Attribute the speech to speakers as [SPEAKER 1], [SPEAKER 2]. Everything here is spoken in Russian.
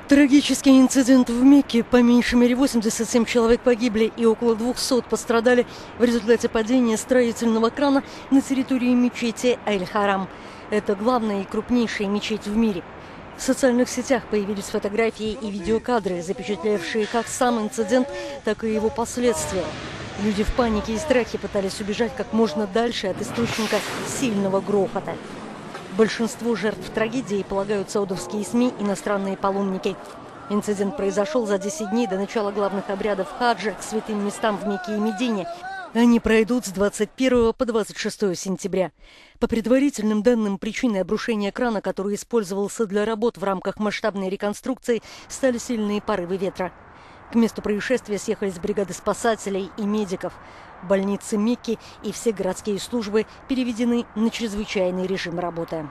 [SPEAKER 1] Трагический инцидент в Мекке. По меньшей мере 87 человек погибли и около 200 пострадали в результате падения строительного крана на территории мечети Аль-Харам. Это главная и крупнейшая мечеть в мире. В социальных сетях появились фотографии и видеокадры, запечатлевшие как сам инцидент, так и его последствия. Люди в панике и страхе пытались убежать как можно дальше от источника сильного грохота. Большинству жертв трагедии полагают саудовские СМИ, иностранные паломники. Инцидент произошел за 10 дней до начала главных обрядов хаджа к святым местам в Мекке и Медине. Они пройдут с 21 по 26 сентября. По предварительным данным, причиной обрушения крана, который использовался для работ в рамках масштабной реконструкции, стали сильные порывы ветра. К месту происшествия съехались бригады спасателей и медиков. Больницы Мекки и все городские службы переведены на чрезвычайный режим работы.